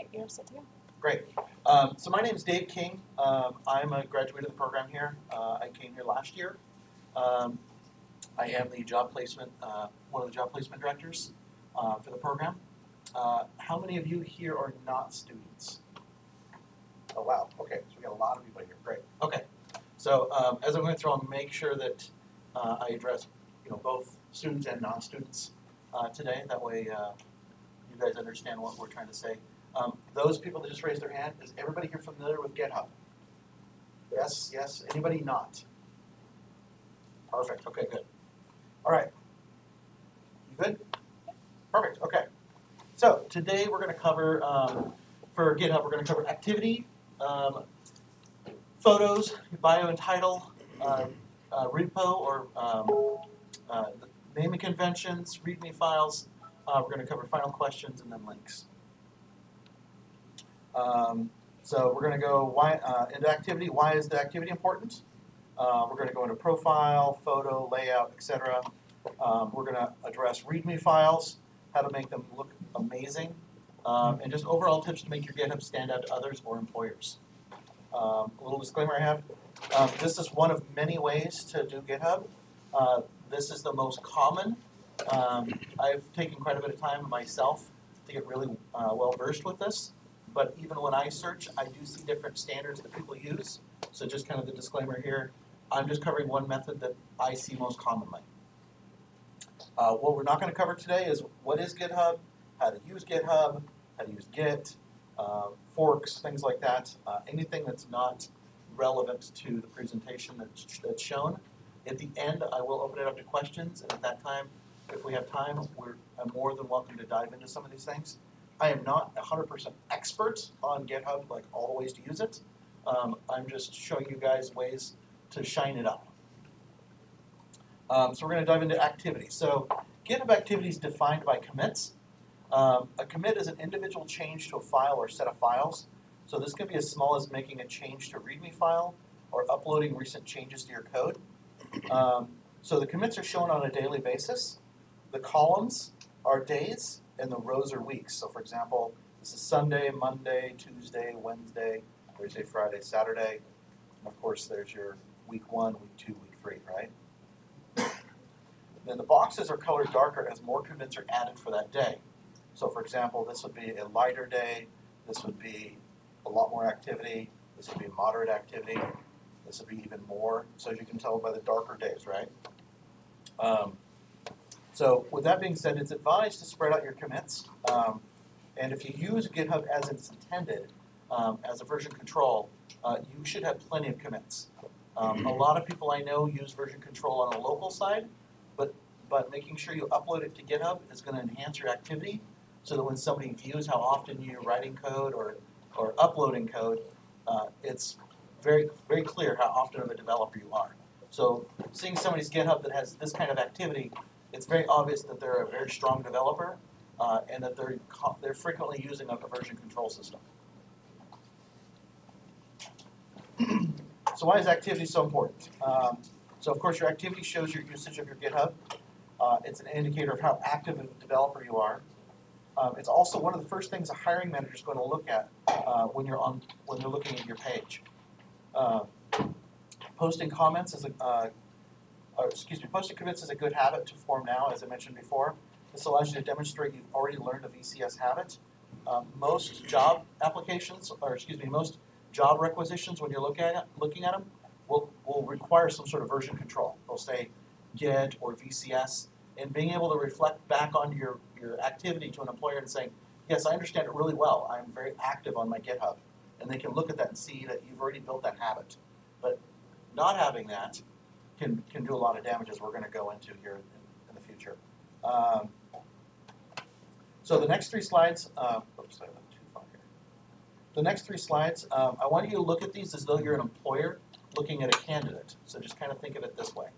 right, you're set to go. Great. So my name is Dave King. I'm a graduate of the program here. I came here last year. I am the job placement, one of the job placement directors for the program. How many of you here are not students? Oh wow. Okay, so we got a lot of people here. Great. Okay. So as I'm going through, I'll make sure that I address both students and non-students today. That way you guys understand what we're trying to say. Those people that just raised their hand, is everybody here familiar with GitHub? Yes, yes. Anybody not? Perfect. Okay, good. All right. You good? Perfect. Okay. So today we're going to cover, for GitHub, we're going to cover activity, photos, bio and title, repo or naming conventions, README files. We're going to cover final questions and then links. So we're going to go into activity. Why is the activity important? We're going to go into profile, photo, layout, etc. We're going to address README files, how to make them look amazing, and just overall tips to make your GitHub stand out to others or employers. A little disclaimer I have. This is one of many ways to do GitHub. This is the most common. I've taken quite a bit of time myself to get really well versed with this. But even when I search, I do see different standards that people use. So just kind of the disclaimer here. I'm just covering one method that I see most commonly. What we're not going to cover today is what is GitHub, how to use GitHub, how to use Git, forks, things like that. Anything that's not relevant to the presentation that's shown. At the end, I will open it up to questions. And at that time, if we have time, I'm more than welcome to dive into some of these things. I am not 100% expert on GitHub, like all the ways to use it. I'm just showing you guys ways to shine it up. So we're going to dive into activity. So GitHub activity is defined by commits. A commit is an individual change to a file or set of files. So this can be as small as making a change to a README file or uploading recent changes to your code. So the commits are shown on a daily basis. The columns are days, and the rows are weeks. So for example, this is Sunday, Monday, Tuesday, Wednesday, Thursday, Friday, Saturday. And of course, there's your week 1, week 2, week 3, right? Then the boxes are colored darker as more commits are added for that day. So for example, this would be a lighter day. This would be a lot more activity. This would be moderate activity. This would be even more. So as you can tell by the darker days, right? So with that being said, it's advised to spread out your commits. And if you use GitHub as it's intended, as a version control, you should have plenty of commits. A lot of people I know use version control on a local side, but making sure you upload it to GitHub is going to enhance your activity so that when somebody views how often you're writing code or uploading code, it's very, very clear how often of a developer you are. So seeing somebody's GitHub that has this kind of activity, it's very obvious that they're a very strong developer and that they're frequently using a version control system. So why is activity so important? So of course your activity shows your usage of your GitHub. It's an indicator of how active a developer you are. It's also one of the first things a hiring manager is going to look at when they're looking at your page. Posting comments is posting commits is a good habit to form now, as I mentioned before. This allows you to demonstrate you've already learned a VCS habit. Most job applications, most job requisitions, when you're looking at them, will require some sort of version control. They'll say Git or VCS, and being able to reflect back on your activity to an employer and saying, yes, I understand it really well. I'm very active on my GitHub. And they can look at that and see that you've already built that habit. But not having that can do a lot of damage, as we're going to go into here in the future. So the next 3 slides, oops, I went too far here. The next 3 slides, I want you to look at these as though you're an employer looking at a candidate. So just kind of think of it this way.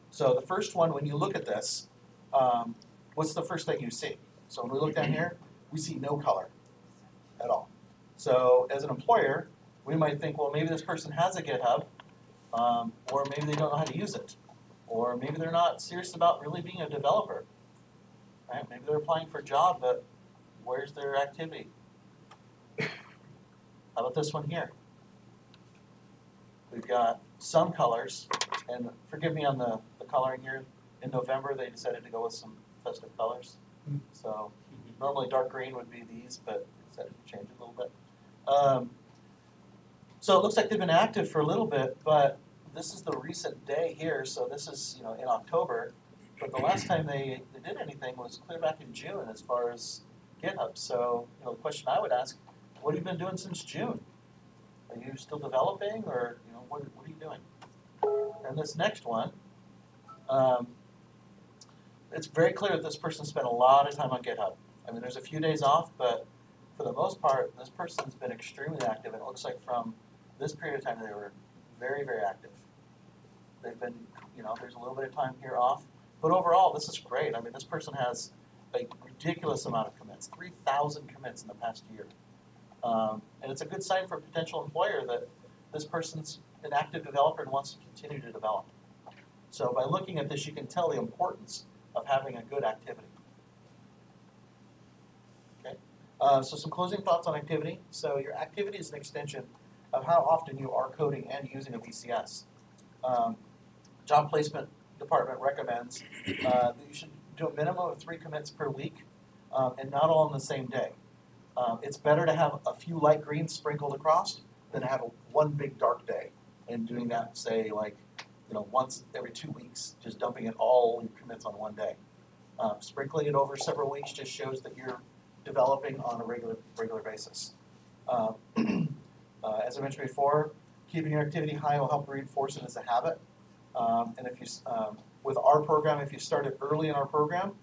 So the first one, when you look at this, what's the first thing you see? So when we look down here, we see no color at all. So as an employer, we might think, well, maybe this person has a GitHub, or maybe they don't know how to use it, or maybe they're not serious about really being a developer. Right? Maybe they're applying for a job, but where's their activity? How about this one here? We've got some colors, and forgive me on the coloring here. In November, they decided to go with some festive colors. So normally dark green would be these, but they decided to change it a little bit. So it looks like they've been active for a little bit, but this is the recent day here, so this is in October. But the last time they did anything was clear back in June as far as GitHub. So the question I would ask, what have you been doing since June? Are you still developing, or what are you doing? And this next one, it's very clear that this person spent a lot of time on GitHub. I mean, there's a few days off, but for the most part, this person's been extremely active. And it looks like from this period of time, they were very, very active. They've been, there's a little bit of time here off. But overall, this is great. I mean, this person has a ridiculous amount of commits, 3,000 commits in the past year. And it's a good sign for a potential employer that this person's an active developer and wants to continue to develop. So by looking at this, you can tell the importance of having a good activity. Okay. So some closing thoughts on activity. So your activity is an extension of how often you are coding and using a VCS. Job placement department recommends that you should do a minimum of 3 commits per week, and not all on the same day. It's better to have a few light greens sprinkled across than to have one big dark day and doing that, say, like once every 2 weeks, just dumping it all your commits on one day. Sprinkling it over several weeks just shows that you're developing on a regular basis. As I mentioned before, keeping your activity high will help reinforce it as a habit. And if you, with our program, if you started early in our program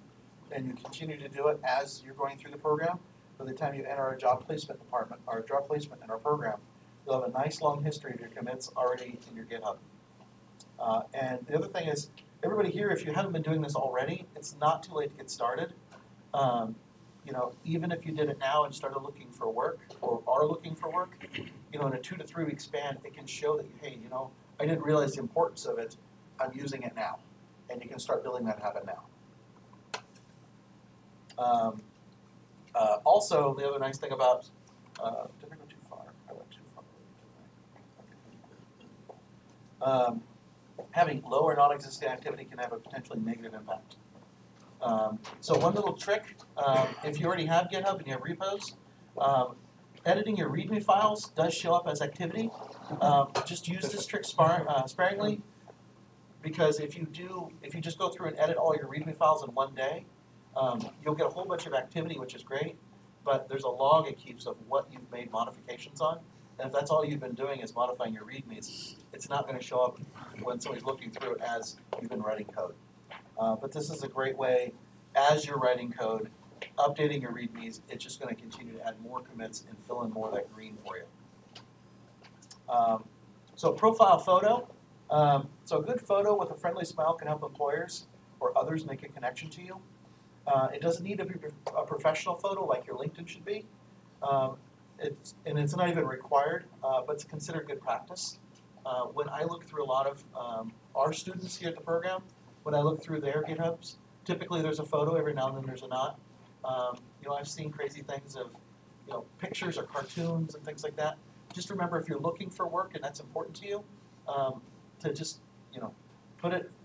and you continue to do it as you're going through the program, by the time you enter our job placement department, our job placement in our program, you'll have a nice long history of your commits already in your GitHub. And the other thing is, everybody here, if you haven't been doing this already, it's not too late to get started. Even if you did it now and started looking for work or are looking for work, in a 2 to 3 week span, it can show that, hey, I didn't realize the importance of it. I'm using it now. And you can start building that habit now. Also, the other nice thing about, did I go too far? I went too far. Having low or non-existent activity can have a potentially negative impact. So one little trick, if you already have GitHub and you have repos, editing your README files does show up as activity. Just use this trick sparingly, because if you just go through and edit all your README files in one day, you'll get a whole bunch of activity, which is great, but there's a log it keeps of what you've made modifications on. And if that's all you've been doing is modifying your READMEs, it's not going to show up when somebody's looking through it as you've been writing code. But this is a great way, as you're writing code, updating your READMEs, it's just going to continue to add more commits and fill in more of that green for you. So profile photo. So a good photo with a friendly smile can help employers or others make a connection to you. It doesn't need to be a professional photo like your LinkedIn should be. It's not even required, but it's considered good practice. When I look through a lot of our students here at the program, when I look through their GitHubs, typically there's a photo, every now and then there's a not. I've seen crazy things of pictures or cartoons and things like that. Just remember, if you're looking for work and that's important to you, to just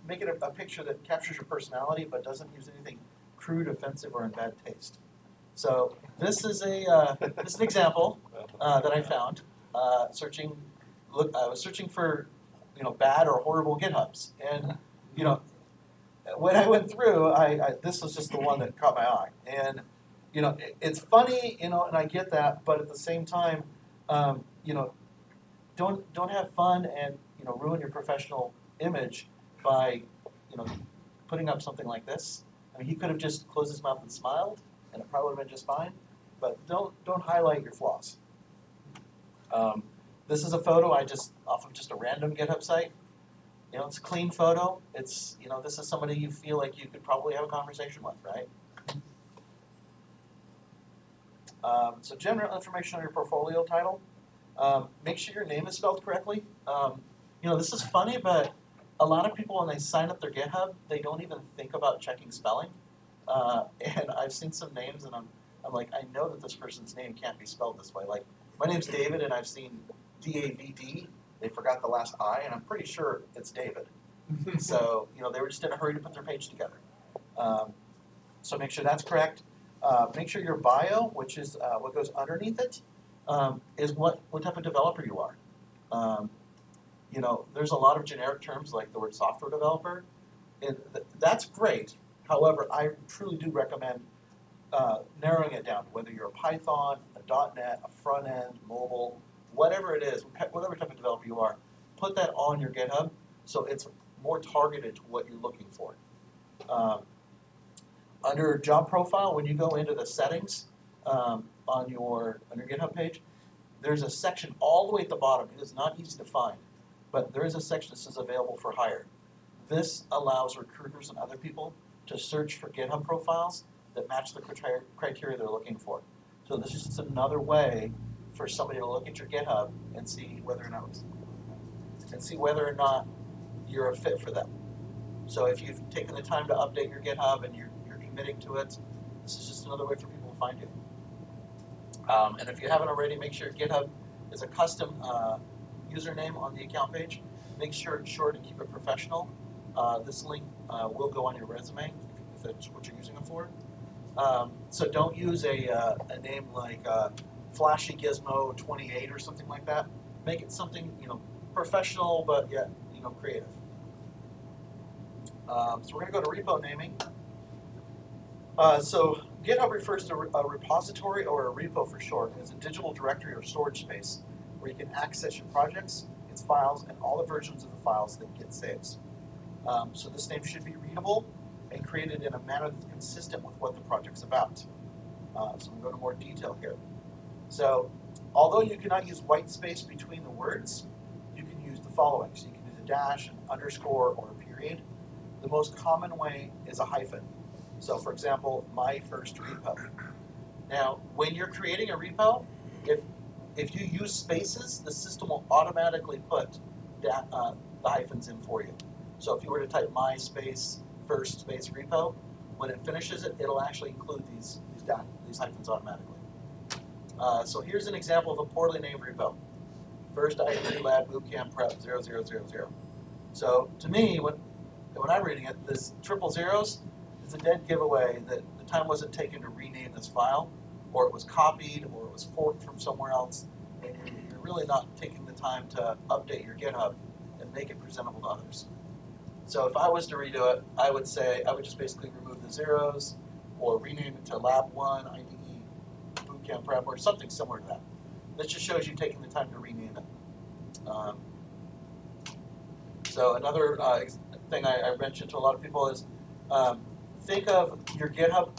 make it a picture that captures your personality but doesn't use anything crude, offensive, or in bad taste. So this is an example that I found I was searching for bad or horrible GitHubs, and when I went through, this was just the one that caught my eye. And it's funny, and I get that, but at the same time, don't have fun and ruin your professional image by putting up something like this. I mean, he could have just closed his mouth and smiled, and it probably would have been just fine. But don't highlight your flaws. This is a photo off of just a random GitHub site. It's a clean photo. It's this is somebody you feel like you could probably have a conversation with, right? So general information on your portfolio title. Make sure your name is spelled correctly. This is funny, but a lot of people, when they sign up their GitHub, they don't even think about checking spelling. And I've seen some names, and I'm like, I know that this person's name can't be spelled this way. Like, My name's David, and I've seen DAVD. They forgot the last I, and I'm pretty sure it's David. So, they were just in a hurry to put their page together. So make sure that's correct. Make sure your bio, which is what goes underneath it, is what type of developer you are. There's a lot of generic terms like the word software developer. And that's great. However, I truly do recommend narrowing it down, whether you're a Python, a .NET, a front end, mobile, whatever it is, whatever type of developer you are, put that on your GitHub so it's more targeted to what you're looking for. Under job profile, when you go into the settings on your GitHub page, there's a section all the way at the bottom. It is not easy to find, but there is a section that says available for hire. This allows recruiters and other people to search for GitHub profiles that match the criteria they're looking for. So this is just another way for somebody to look at your GitHub and see whether or not you're a fit for them. So if you've taken the time to update your GitHub and you're committing to it, this is just another way for people to find you. And if you haven't already, make sure GitHub is a custom username on the account page. Make sure it's short and keep it professional. This link will go on your resume if that's what you're using it for. So don't use a name like Flashy Gizmo 28 or something like that. Make it something professional but yet creative. So we're going to go to repo naming. So GitHub refers to a repository, or a repo for short, as a digital directory or storage space where you can access your projects, its files, and all the versions of the files that Git saves. So this name should be readable and created in a manner that's consistent with what the project's about. So we'll go to more detail here. So although you cannot use white space between the words, you can use the following. So you can use a dash, an underscore, or a period. The most common way is a hyphen. So for example, my first repo. Now, when you're creating a repo, if you use spaces, the system will automatically put the hyphens in for you. So if you were to type my space first space repo, when it finishes it, it'll actually include these hyphens automatically. So here's an example of a poorly named repo. First IT lab bootcamp prep 0000. So to me, when I'm reading it, this triple zeros is a dead giveaway that the time wasn't taken to rename this file, or it was copied, or it was forked from somewhere else, and you're really not taking the time to update your GitHub and make it presentable to others. So if I was to redo it, I would just basically remove the zeros, or rename it to Lab 1 IDE Bootcamp Prep, or something similar to that. This just shows you taking the time to rename it. So another thing I mentioned to a lot of people is think of your GitHub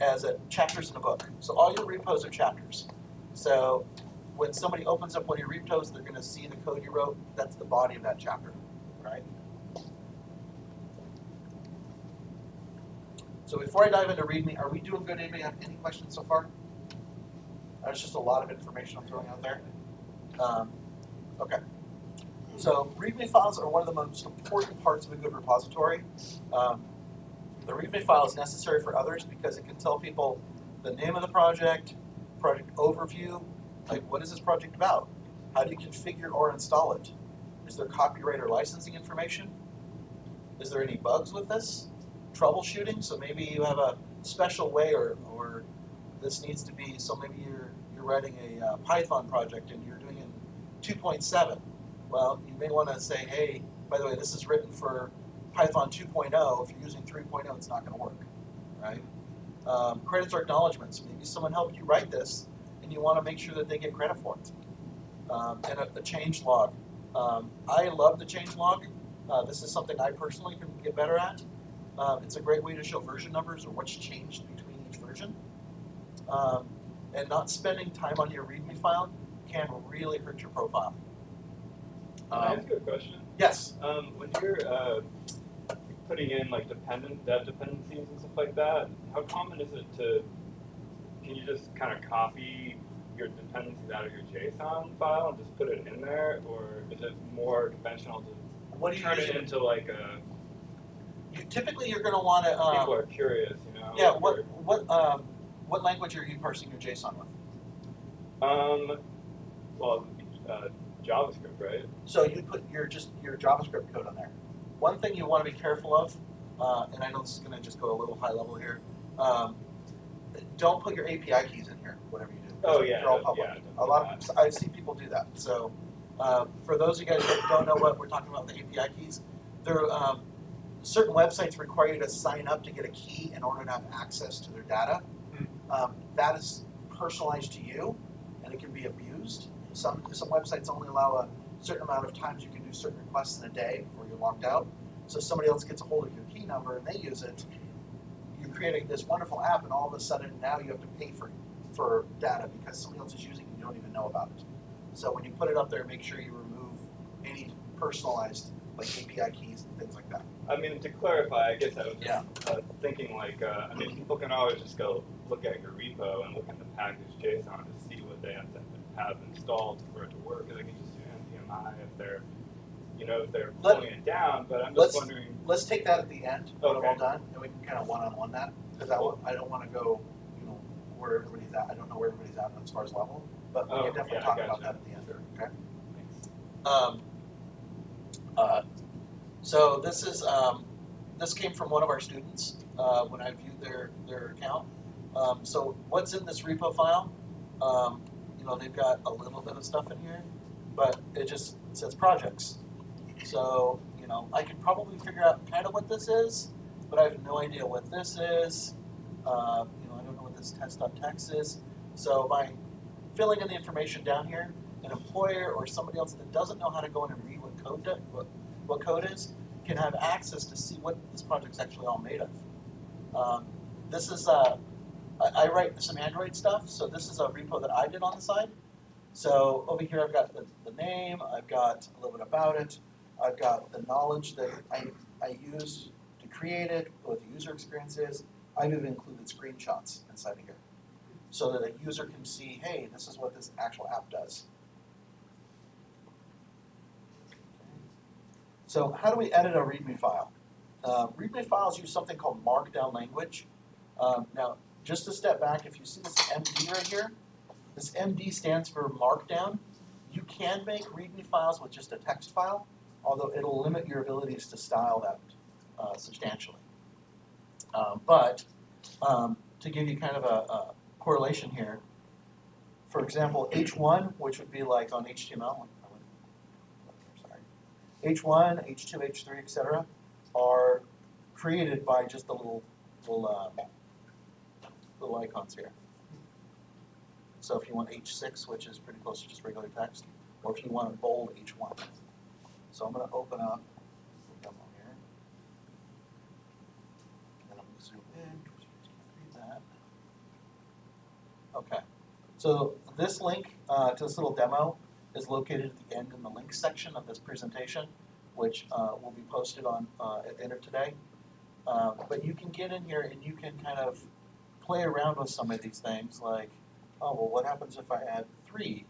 as chapters in a book. So all your repos are chapters. So when somebody opens up one of your repos, they're going to see the code you wrote. That's the body of that chapter, right? So before I dive into README, are we doing good? Anybody have any questions so far? That's just a lot of information I'm throwing out there. Okay. So README files are one of the most important parts of a good repository. The README file is necessary for others because it can tell people the name of the project overview, like what is this project about? How do you configure or install it? Is there copyright or licensing information? Is there any bugs with this? Troubleshooting, so maybe you have a special way or this needs to be, so maybe you're writing a Python project and you're doing it in 2.7. Well, you may want to say, hey, by the way, this is written for Python 2.0. If you're using 3.0, it's not going to work, right? Credits or acknowledgements. Maybe someone helped you write this, and you want to make sure that they get credit for it. And a change log. I love the change log. This is something I personally can get better at. It's a great way to show version numbers or what's changed between each version. And not spending time on your README file can really hurt your profile. Can I ask you a question? Yes. When you're putting in like dev dependencies and stuff like that, how common is it can you just kind of copy your dependencies out of your JSON file and just put it in there, or is it more conventional to turn it into like a? Typically, you're going to want to. People are curious, you know. Yeah. What language are you parsing your JSON with? Well, JavaScript, right? So you put your JavaScript code on there. One thing you want to be careful of, and I know this is going to just go a little high level here. Don't put your API keys in here, whatever you do. Oh yeah, they're all public. A lot of I've seen people do that. So for those of you guys that don't know what we're talking about with the API keys, there certain websites require you to sign up to get a key in order to have access to their data. That is personalized to you, and it can be abused. Some websites only allow a certain amount of times you can do certain requests in a day before you're locked out. So somebody else gets a hold of your key number and they use it. You're creating this wonderful app, and all of a sudden now you have to pay for data because somebody else is using it and you don't even know about it. So when you put it up there, make sure you remove any personalized like API keys and things like that. I mean, to clarify, I guess I was just thinking like, I mean, people can always just go look at your repo and look at the package JSON to see what they have to have installed for it to work. They can just do npmi if they're, if they're pulling it down. But I'm just wondering. Let's take that at the end when we're all done, and we can kind of one-on-one that because I don't want to go, where everybody's at. I don't know where everybody's at as far as level, but we can definitely talk about that at the end. Okay. Thanks. So this came from one of our students when I viewed their account. So what's in this repo file? They've got a little bit of stuff in here, but it just says projects. So I can probably figure out kind of what this is, but I have no idea what this is. I don't know what this test.txt is. So by filling in the information down here, an employer or somebody else that doesn't know how to go in and read what code is can have access to see what this project's actually all made of. This is I write some Android stuff, so this is a repo that I did on the side. So over here I've got the name, I've got a little bit about it, I've got the knowledge that I use to create it, what the user experience is. I've even included screenshots inside of here so that a user can see, hey, this is what this actual app does. So how do we edit a README file? README files use something called Markdown language. Now, just to step back, if you see this MD right here, this MD stands for Markdown. You can make README files with just a text file, although it'll limit your abilities to style that substantially. But to give you kind of a correlation here, for example, H1, which would be like on HTML, H1, H2, H3, etc., are created by just the little icons here. So if you want H6, which is pretty close to just regular text, or if you want a bold H1. So I'm going to open up the demo here, and I'm going to zoom in because you guys can't read that. Okay, so this link to this little demo is located at the end in the links section of this presentation, which will be posted on at the end of today. But you can get in here and you can kind of play around with some of these things, like, oh, well, what happens if I add 3?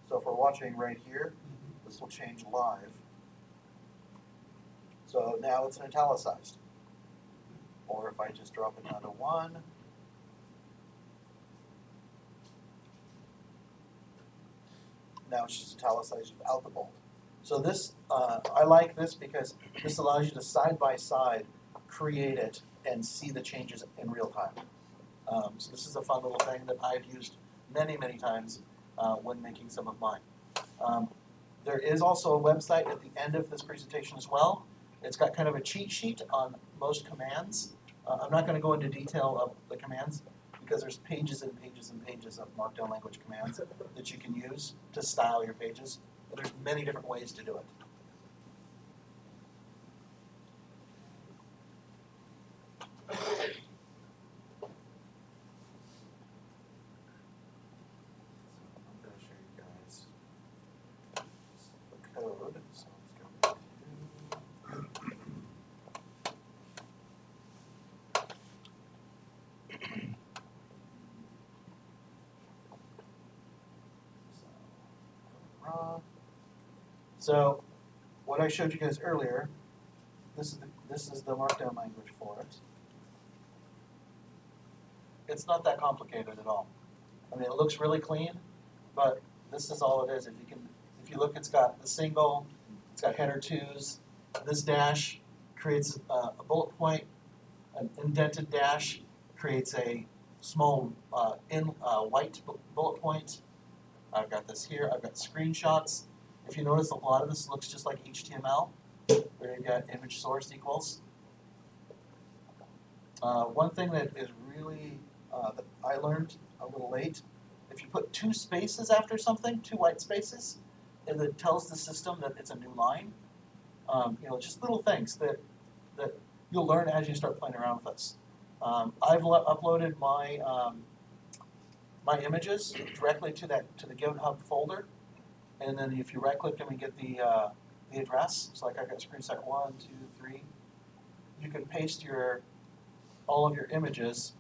So if we're watching right here, this will change live. So now it's an italicized. Or if I just drop it down to 1, now it's just italicized without the bold. So this, I like this because this allows you to side by side create it and see the changes in real time. So this is a fun little thing that I've used many, many times when making some of mine. There is also a website at the end of this presentation as well. It's got kind of a cheat sheet on most commands. I'm not going to go into detail of the commands because there's pages and pages and pages of Markdown language commands that you can use to style your pages. And there's many different ways to do it. I'm going to show you guys the code. So let's go So what I showed you guys earlier, this is this is the markdown language for it. It's not that complicated at all. I mean, it looks really clean, but this is all it is. If you look, it's got the single, it's got header twos. This dash creates a bullet point. An indented dash creates a small white bullet point. I've got this here. I've got screenshots. If you notice, a lot of this looks just like HTML, where you got image source equals. One thing that is really that I learned a little late, if you put 2 spaces after something, 2 white spaces, and it tells the system that it's a new line. Just little things that you'll learn as you start playing around with this. I've uploaded my my images directly to the GitHub folder, and then if you right-click them and get the address, so like I've got screenshot 1, 2, 3, you can paste all of your images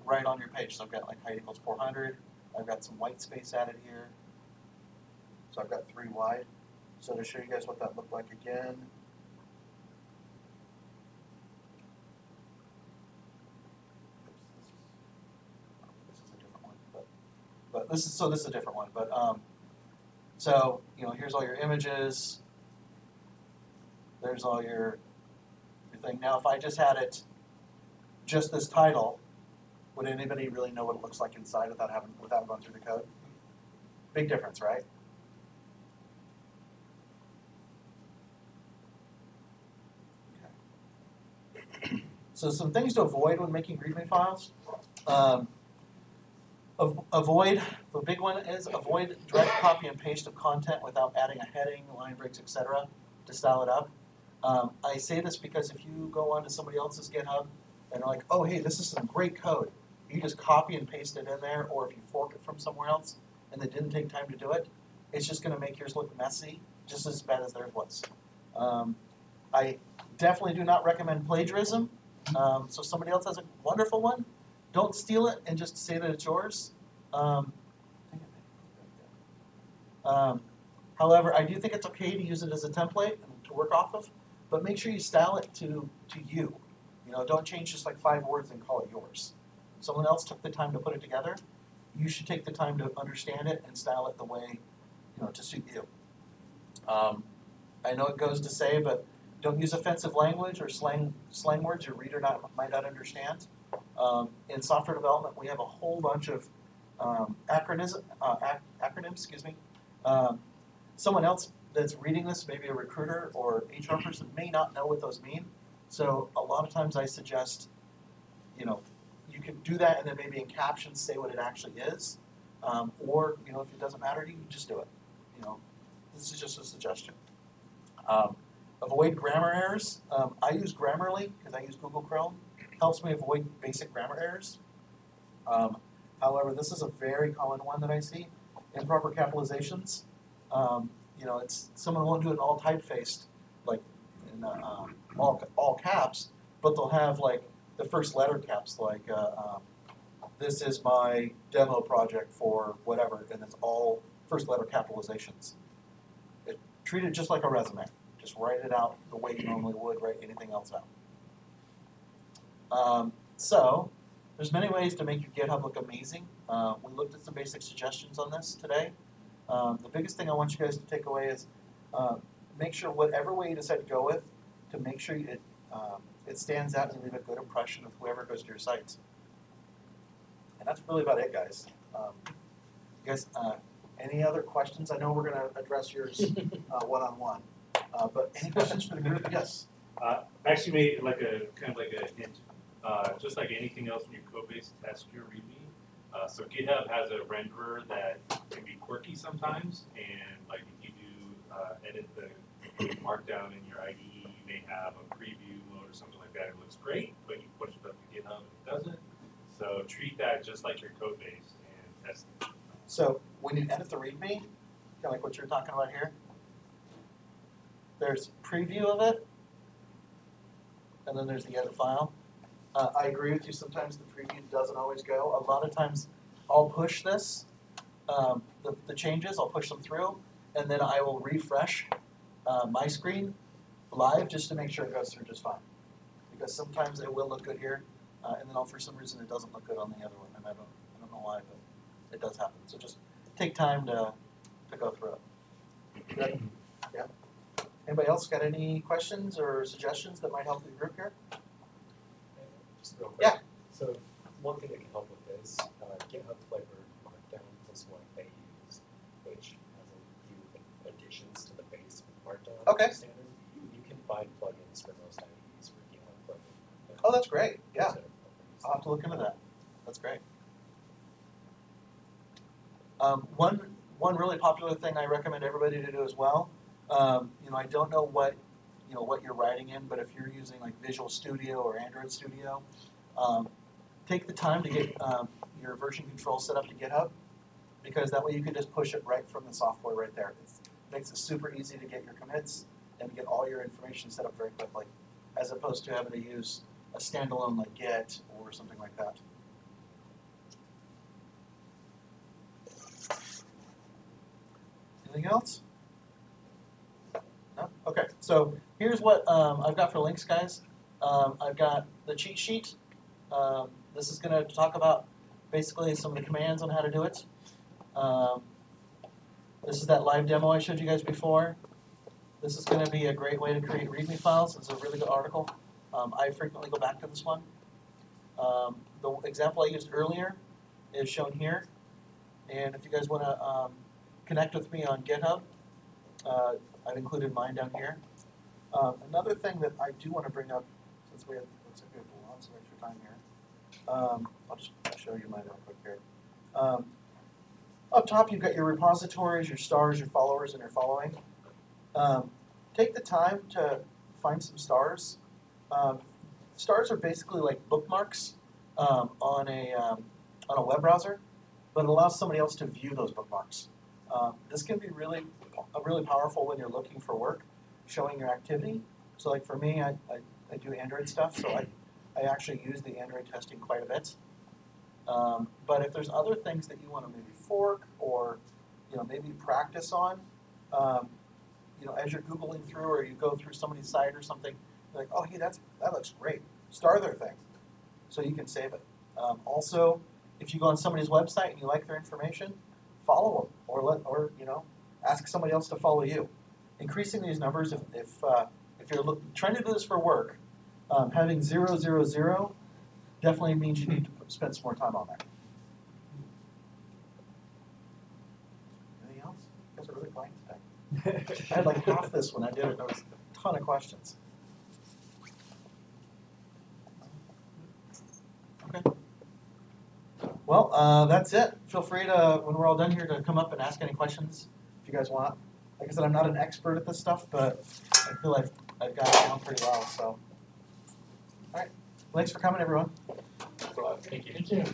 right on your page. So I've got like height equals 400. I've got some white space added here. So I've got 3 wide. So to show you guys what that looked like again. This is a different one, but this is a different one. But so here's all your images. There's all your thing. Now, if I just had it, just this title, would anybody really know what it looks like inside without going through the code? Big difference, right? Okay. So some things to avoid when making README files. Avoid, the big one is avoid direct copy and paste of content without adding a heading, line breaks, etc. to style it up. I say this because if you go onto somebody else's GitHub and they're like, oh, hey, this is some great code, you just copy and paste it in there, or if you fork it from somewhere else and they didn't take time to do it, it's just going to make yours look messy, just as bad as theirs was. I definitely do not recommend plagiarism. So somebody else has a wonderful one, don't steal it and just say that it's yours. However, I do think it's okay to use it as a template and to work off of, but make sure you style it to you. Don't change just like 5 words and call it yours. Someone else took the time to put it together. You should take the time to understand it and style it the way, to suit you. I know it goes to say, but don't use offensive language or slang words your reader might not understand. In software development, we have a whole bunch of acronyms. Someone else that's reading this, maybe a recruiter or HR person, may not know what those mean. So a lot of times I suggest, you can do that and then maybe in captions say what it actually is. Or, if it doesn't matter, you can just do it. This is just a suggestion. Avoid grammar errors. I use Grammarly because I use Google Chrome. Helps me avoid basic grammar errors. However, this is a very common one that I see. Improper capitalizations. It's someone won't do it all typefaced, like in all caps, but they'll have like the first letter caps, like this is my demo project for whatever, and it's all first letter capitalizations. Treat it just like a resume. Just write it out the way you normally would write anything else out. So there's many ways to make your GitHub look amazing. We looked at some basic suggestions on this today. The biggest thing I want you guys to take away is make sure whatever way you decide to go with, to make sure it stands out and leave a good impression of whoever goes to your site. And that's really about it, guys. You guys, any other questions? I know we're going to address yours one-on-one. But any questions for the group? Yes. Actually made like a hint. Just like anything else in your code base, test your README. So GitHub has a renderer that can be quirky sometimes, and like if you do edit the markdown in your IDE, you may have a preview mode or something like that. It looks great, but you push it up to GitHub and it doesn't. So treat that just like your code base and test it. So when you edit the README, kind of like what you're talking about here, there's preview of it, and then there's the edit file. I agree with you, sometimes the preview doesn't always go. A lot of times I'll push this, the changes, I'll push them through, and then I will refresh my screen live just to make sure it goes through just fine. because sometimes it will look good here, and then for some reason it doesn't look good on the other one, and I don't know why, but it does happen. So just take time to go through it. Good? Yeah. Anybody else got any questions or suggestions that might help the group here? Just real quick. Yeah. So one thing that can help with this, GitHub Flavor Markdown is what they use, which has a few additions to the base Markdown Okay. standard. You can find plugins for most IDEs for GitHub Flavor Markdown. Oh, that's great. Yeah. So, I'll have to look into that. That's great. One really popular thing I recommend everybody to do as well. I don't know what you're writing in, but if you're using like Visual Studio or Android Studio, take the time to get your version control set up to GitHub, because that way you can just push it right from the software right there. It makes it super easy to get your commits and get all your information set up very quickly, as opposed to having to use a standalone like Git or something like that. Anything else? No? Okay, so here's what I've got for links, guys. I've got the cheat sheet. This is going to talk about basically some of the commands on how to do it. This is that live demo I showed you guys before. This is going to be a great way to create README files. It's a really good article. I frequently go back to this one. The example I used earlier is shown here. And if you guys want to connect with me on GitHub, I've included mine down here. Another thing that I do want to bring up, since we have lots of extra time here, I'll just show you mine real quick here. Up top, you've got your repositories, your stars, your followers, and your following. Take the time to find some stars. Stars are basically like bookmarks on a web browser, but it allows somebody else to view those bookmarks. This can be really powerful when you're looking for work, showing your activity. So like for me, I do Android stuff, so I actually use the Android testing quite a bit. But if there's other things that you want to maybe fork or maybe practice on, as you're Googling through or you go through somebody's site or something, you're like, oh, hey, that looks great. Star their thing, so you can save it. Also, if you go on somebody's website and you like their information, follow them or ask somebody else to follow you. Increasing these numbers, if you're trying to do this for work, having 000 definitely means you need to spend some more time on that. Anything else? You guys are really quiet today. I had like half this when I did it. There was a ton of questions. Okay. Well, that's it. Feel free to, when we're all done here, to come up and ask any questions if you guys want. Like I said, I'm not an expert at this stuff, but I feel like I've got it down pretty well. So, all right. Thanks for coming, everyone. Thank you.